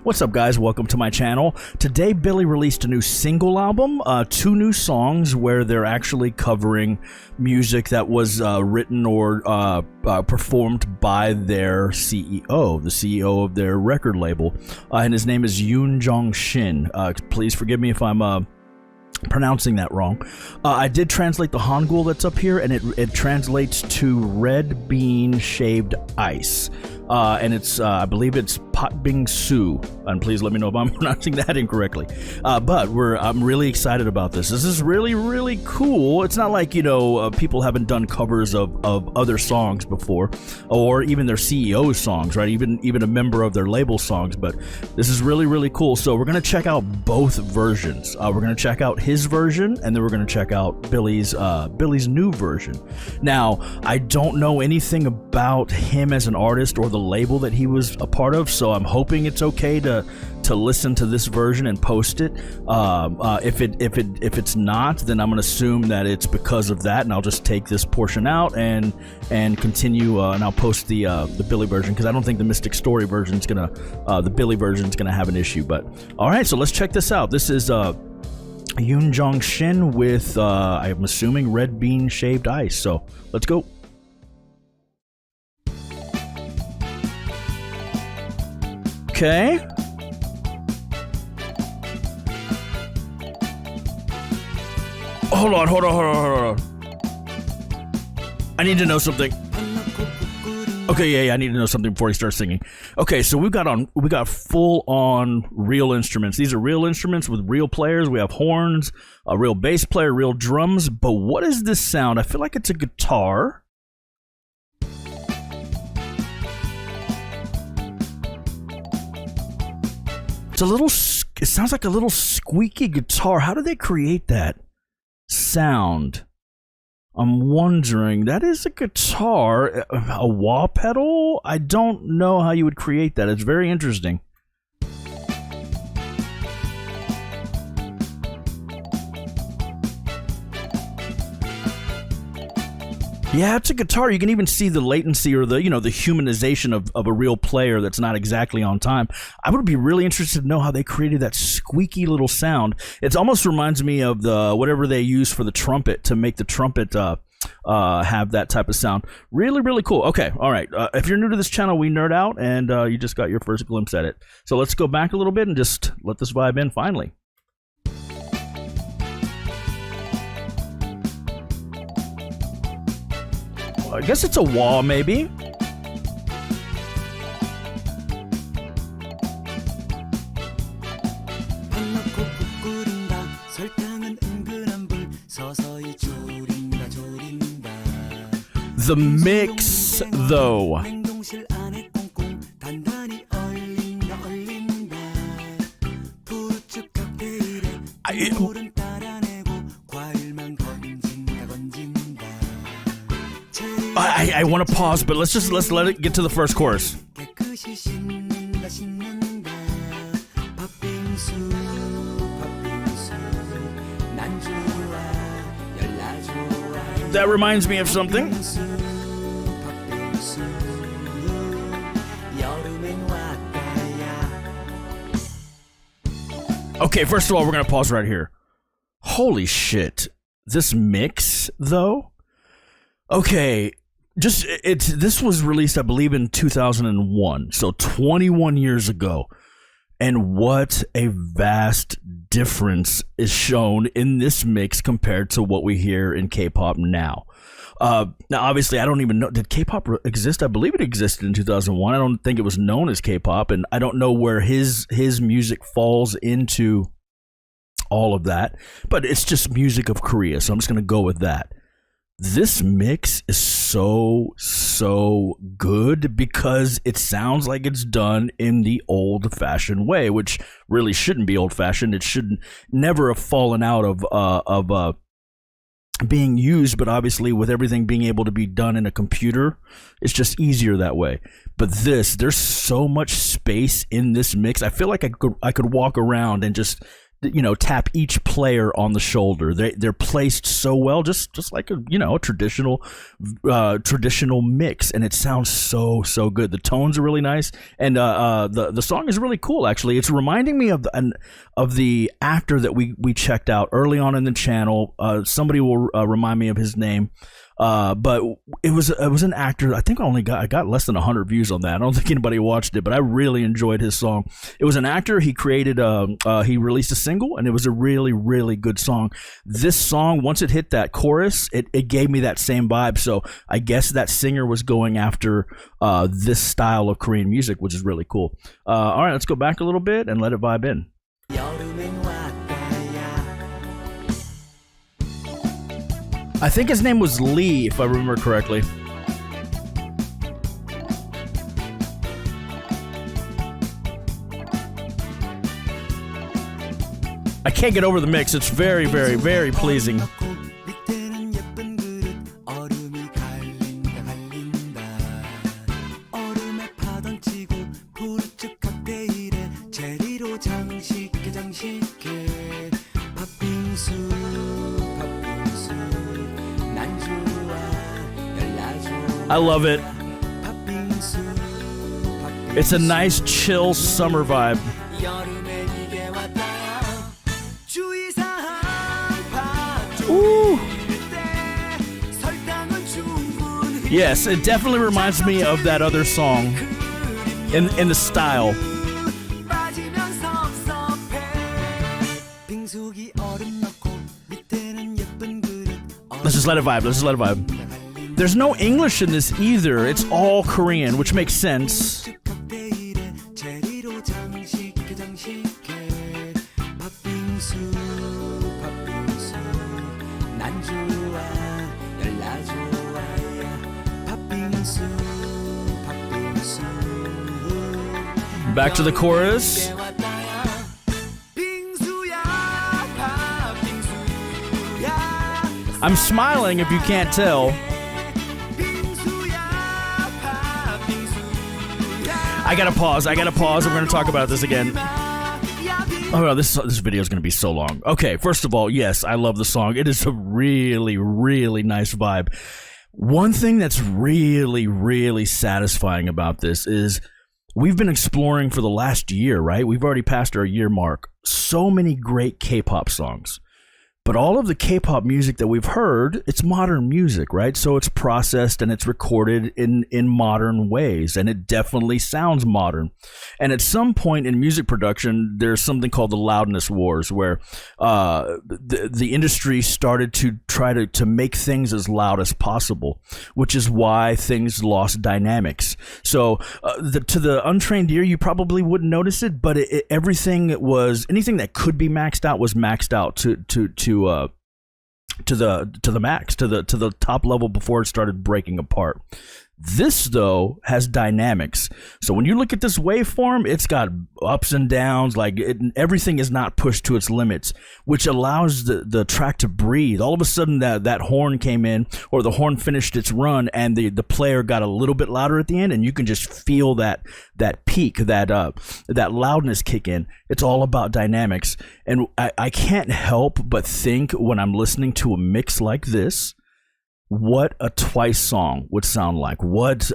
What's up, guys? Welcome to my channel. Today, Billlie released a new single album, 2 new songs where they're actually covering music that was written or performed by their CEO, the CEO of their record label, and his name is YOON Jongshin. Please forgive me if I'm pronouncing that wrong. I did translate the Hangul that's up here, and it translates to red bean shaved ice. And it's, I believe it's Patbingsu, and please let me know if I'm pronouncing that incorrectly. But I'm really excited about this. This is really, really cool. It's not like, people haven't done covers of other songs before, or even their CEO's songs, right? Even a member of their label songs, but this is really, really cool. So we're gonna check out both versions. We're gonna check out his version, and then we're gonna check out Billie's new version. Now, I don't know anything about him as an artist or the label that he was a part of, so I'm hoping it's okay to listen to this version and post it. If it's not, then I'm gonna assume that it's because of that, and I'll just take this portion out and continue, and I'll post the Billlie version, because I don't think the Misticsstory version's gonna the Billlie version's gonna have an issue. But all right, so let's check this out. This is YOON Jongshin with I'm assuming red bean shaved ice. So let's go. Okay. Hold on. I need to know something. Okay, yeah, I need to know something before he starts singing. Okay, so we got full on real instruments. These are real instruments with real players. We have horns, a real bass player, real drums. But what is this sound? I feel like it's a guitar. It sounds like a little squeaky guitar. How do they create that sound? I'm wondering. That is a guitar, a wah pedal? I don't know how you would create that. It's very interesting. Yeah, it's a guitar. You can even see the latency or the humanization of a real player that's not exactly on time. I would be really interested to know how they created that squeaky little sound. It almost reminds me of the whatever they use for the trumpet to make the trumpet have that type of sound. Really, really cool. Okay, all right. If you're new to this channel, we nerd out, and you just got your first glimpse at it. So let's go back a little bit and just let this vibe in finally. I guess it's a wah, maybe. The mix, though. I want to pause, but let's let it get to the first chorus. That reminds me of something. Okay, first of all, we're gonna pause right here. Holy shit. This mix, though? Okay, this was released, I believe, in 2001, so 21 years ago. And what a vast difference is shown in this mix compared to what we hear in K-pop now. Now, obviously, I don't even know. Did K-pop exist? I believe it existed in 2001. I don't think it was known as K-pop, and I don't know where his music falls into all of that. But it's just music of Korea, so I'm just going to go with that. This mix is so good because it sounds like it's done in the old-fashioned way, which really shouldn't be old-fashioned. It should never have fallen out of being used, but obviously with everything being able to be done in a computer, it's just easier that way. But there's so much space in this mix. I feel like I could walk around and just tap each player on the shoulder. They're placed so well, just like a traditional mix, and it sounds so good. The tones are really nice, and the song is really cool. Actually, it's reminding me of the actor that we checked out early on in the channel. Somebody will remind me of his name. But it was an actor. I think I got less than 100 views on that. I don't think anybody watched it, but I really enjoyed his song. It was an actor. He created he released a single, and it was a really, really good song. This song, once it hit that chorus, it gave me that same vibe. So I guess that singer was going after this style of Korean music, which is really cool. All right, let's go back a little bit and let it vibe in. I think his name was Lee, if I remember correctly. I can't get over the mix. It's very, very, very pleasing. I love it. It's a nice, chill summer vibe. Ooh. Yes, it definitely reminds me of that other song in the style. Let's just let it vibe. There's no English in this either. It's all Korean, which makes sense. Back to the chorus. I'm smiling if you can't tell. I gotta pause. I'm gonna talk about this again. Oh, this video is gonna be so long. Okay, first of all, yes, I love the song. It is a really, really nice vibe. One thing that's really, really satisfying about this is we've been exploring for the last year, right? We've already passed our year mark. So many great K-pop songs. But all of the K-pop music that we've heard, it's modern music, right? So it's processed and it's recorded in modern ways, and it definitely sounds modern. And at some point in music production, there's something called the loudness wars, where the industry started to try to make things as loud as possible, which is why things lost dynamics. So to the untrained ear, you probably wouldn't notice it, but anything that could be maxed out was maxed out to the max, to the top level before it started breaking apart. This, though, has dynamics. So when you look at this waveform, it's got ups and downs. Everything is not pushed to its limits, which allows the track to breathe. All of a sudden, that horn came in, or the horn finished its run, and the player got a little bit louder at the end, and you can just feel that peak, that loudness kick in. It's all about dynamics, and I can't help but think when I'm listening to a mix like this, what a Twice song would sound like, what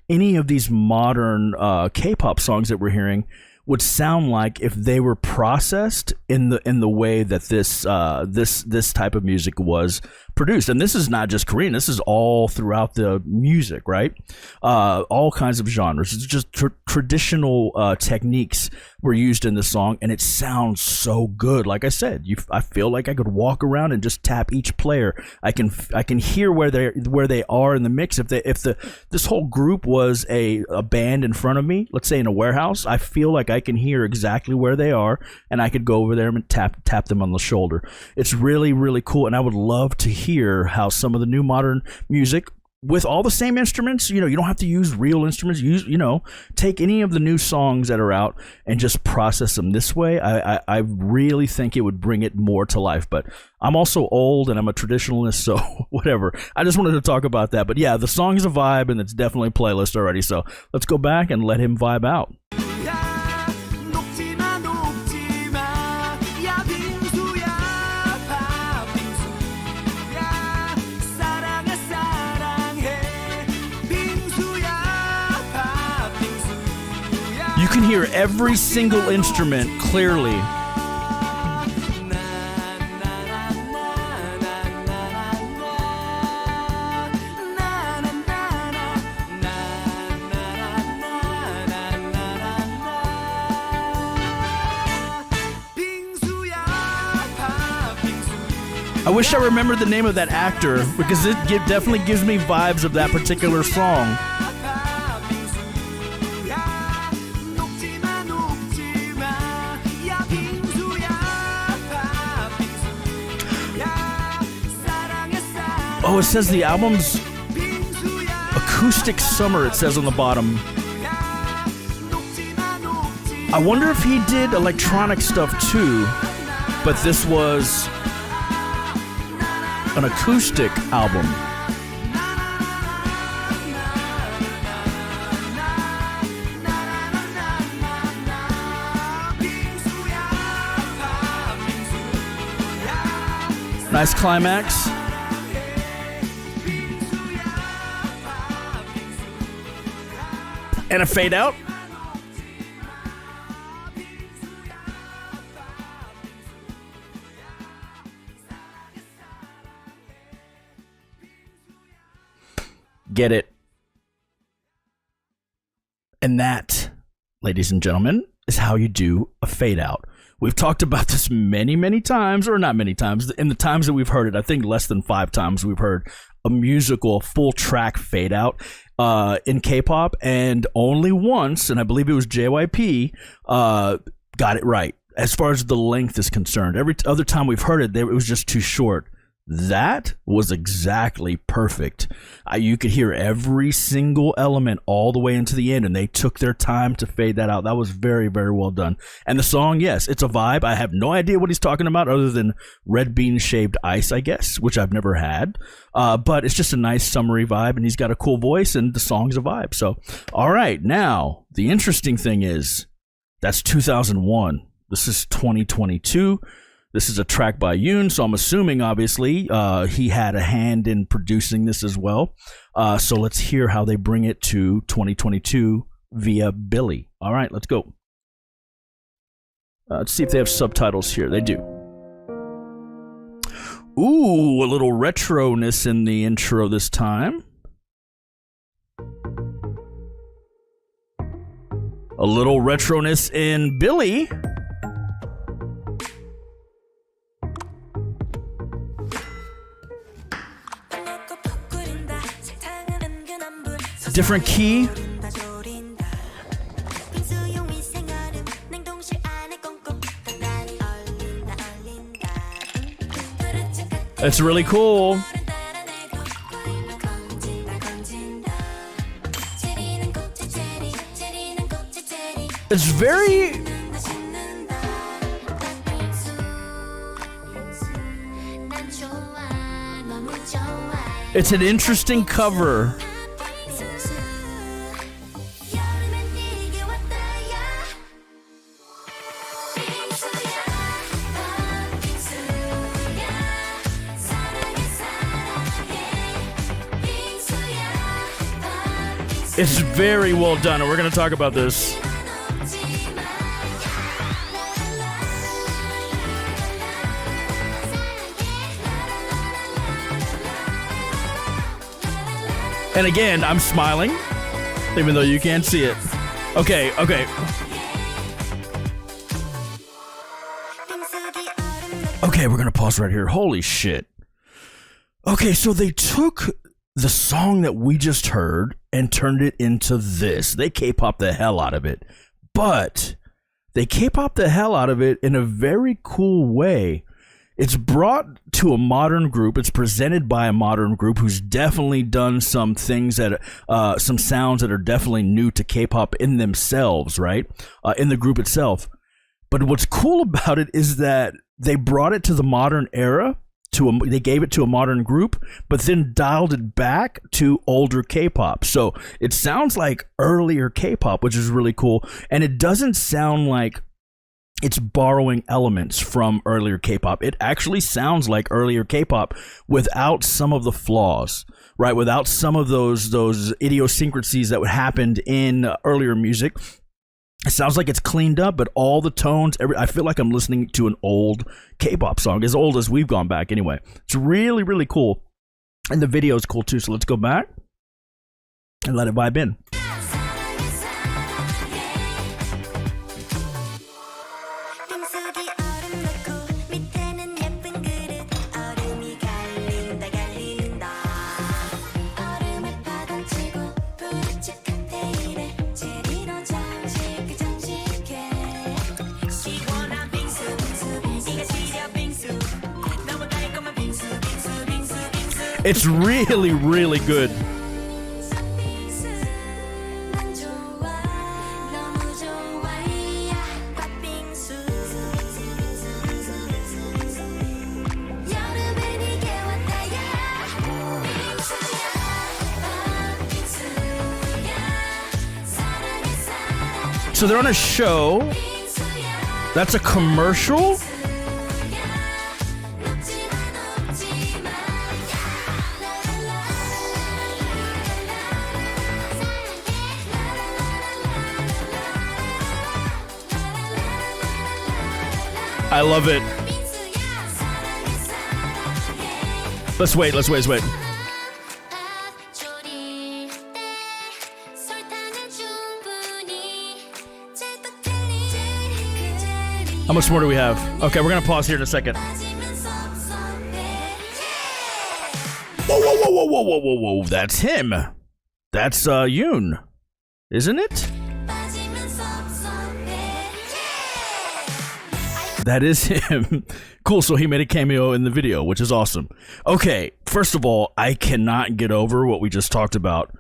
any of these modern K-pop songs that we're hearing would sound like if they were processed in the way that this type of music was produced. And this is not just Korean, this is all throughout the music, right? All kinds of genres. It's just traditional techniques were used in the song, and it sounds so good. Like I said, I feel like I could walk around and just tap each player. I can hear where they are in the mix. If this whole group was a band in front of me, let's say in a warehouse, I feel like I can hear exactly where they are, and I could go over there and tap them on the shoulder. It's really, really cool, and I would love to hear how some of the new modern music, with all the same instruments, you don't have to use real instruments. Take any of the new songs that are out and just process them this way. I really think it would bring it more to life. But I'm also old and I'm a traditionalist, so whatever. I just wanted to talk about that. But yeah, the song is a vibe, and it's definitely a playlist already. So let's go back and let him vibe out. can hear every single instrument clearly. I wish I remembered the name of that actor because it definitely gives me vibes of that particular song. Oh, it says the album's acoustic summer, it says on the bottom. I wonder if he did electronic stuff too, but this was an acoustic album. Nice climax. And a fade out. Get it? And that, ladies and gentlemen, is how you do a fade out. We've talked about this many, many times, or not many times. In the times that we've heard it, I think less than 5 times we've heard a musical full track fade out in K-pop, and only once, and I believe it was JYP, got it right as far as the length is concerned. Every other time we've heard it, it was just too short. That was exactly perfect. You could hear every single element all the way into the end, and they took their time to fade that out. That was very, very well done. And the song, yes, it's a vibe. I have no idea what he's talking about other than red bean shaved ice, I guess, which I've never had. But it's just a nice summery vibe, and he's got a cool voice, and the song's a vibe. So, all right, now, the interesting thing is, that's 2001. This is 2022. This is a track by Yoon, so I'm assuming, obviously, he had a hand in producing this as well. So let's hear how they bring it to 2022 via Billlie. All right, let's go. Let's see if they have subtitles here. They do. Ooh, a little retroness in the intro this time. A little retroness in Billlie. Different key. It's really cool. It's very... It's an interesting cover. It's very well done, and we're going to talk about this. And again, I'm smiling, even though you can't see it. Okay. Okay, we're going to pause right here. Holy shit. Okay, so they took the song that we just heard and turned it into this. They K-pop the hell out of it. But they K-pop the hell out of it in a very cool way. It's brought to a modern group. It's presented by a modern group who's definitely done some things that, some sounds that are definitely new to K-pop in themselves, right? In the group itself. But what's cool about it is that they brought it to the modern era. They gave it to a modern group, but then dialed it back to older K-pop. So it sounds like earlier K-pop, which is really cool. And it doesn't sound like it's borrowing elements from earlier K-pop. It actually sounds like earlier K-pop without some of the flaws, right? Without some of those idiosyncrasies that happened in earlier music. It sounds like it's cleaned up, but all the tones, I feel like I'm listening to an old K-pop song, as old as we've gone back anyway. It's really, really cool. And the video is cool too, so let's go back and let it vibe in. It's really, really good. So they're on a show. That's a commercial. I love it. Let's wait. How much more do we have? Okay, we're gonna pause here in a second. Whoa. That's him. That's Yoon, isn't it? That is him. Cool, so he made a cameo in the video, which is awesome. Okay, first of all, I cannot get over what we just talked about.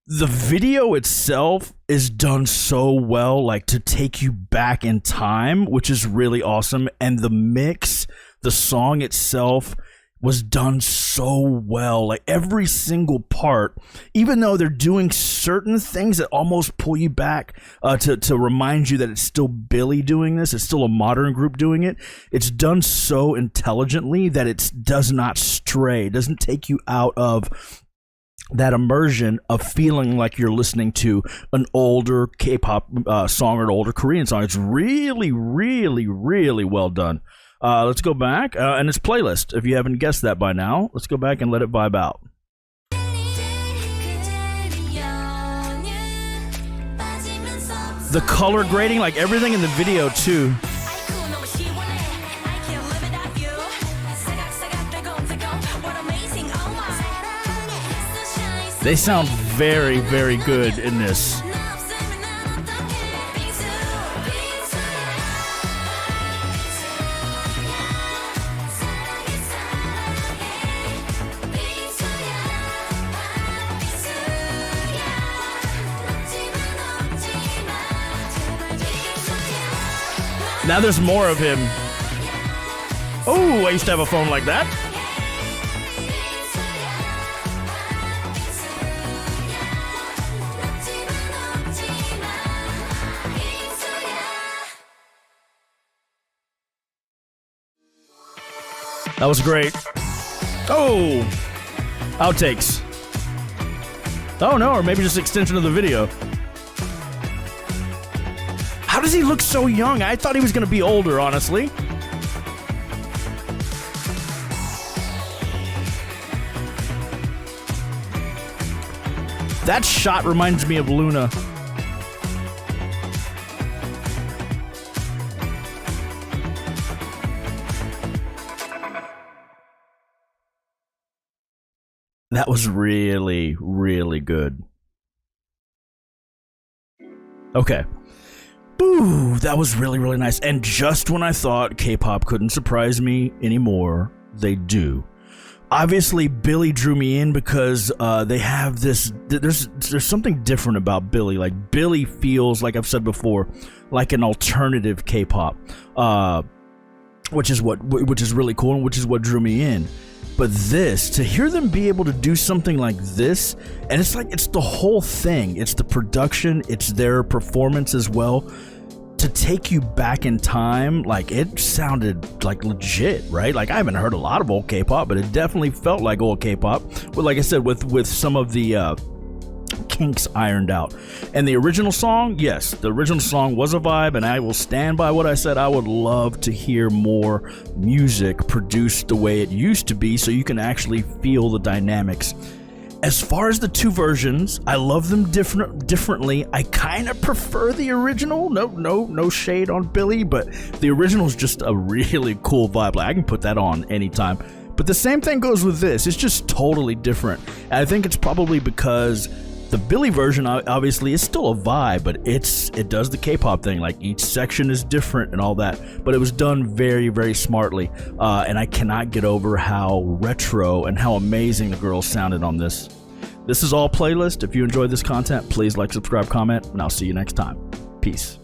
The video itself is done so well, like to take you back in time, which is really awesome. And the mix, the song itself was done so well. Like every single part, even though they're doing certain things that almost pull you back to remind you that it's still Billlie doing this, it's still a modern group doing it. It's done so intelligently that it does not stray. It doesn't take you out of that immersion of feeling like you're listening to an older K-pop song or an older Korean song. It's really, really, really well done. Let's go back, and it's playlist. If you haven't guessed that by now, let's go back and let it vibe out. The color grading, like everything in the video too. They sound very, very good in this. Now there's more of him. Oh, I used to have a phone like that. That was great. Oh, outtakes. Oh no, or maybe just extension of the video. How does he look so young? I thought he was going to be older, honestly. That shot reminds me of Luna. That was really, really good. Okay. Ooh, that was really, really nice. And just when I thought K-pop couldn't surprise me anymore, they do. Obviously, Billlie drew me in because they have this. There's something different about Billlie. Like Billlie feels, like I've said before, like an alternative K-pop, which is really cool and which is what drew me in. But this, to hear them be able to do something like this, and it's like, it's the whole thing. It's the production, it's their performance as well. To take you back in time, like it sounded like legit, right? Like I haven't heard a lot of old K-pop, but it definitely felt like old K-pop. But like I said, with some of the kinks ironed out. And the original song, yes, the original song was a vibe, and I will stand by what I said. I would love to hear more music produced the way it used to be so you can actually feel the dynamics. As far as the two versions, I love them differently. I kind of prefer the original. No shade on Billlie, but the original is just a really cool vibe. Like, I can put that on anytime. But the same thing goes with this. It's just totally different. And I think it's probably because the Billlie version obviously is still a vibe, but it does the K-pop thing. Like, each section is different and all that. But it was done very, very smartly. And I cannot get over how retro and how amazing the girls sounded on this. This is all playlist. If you enjoyed this content, please like, subscribe, comment, and I'll see you next time. Peace.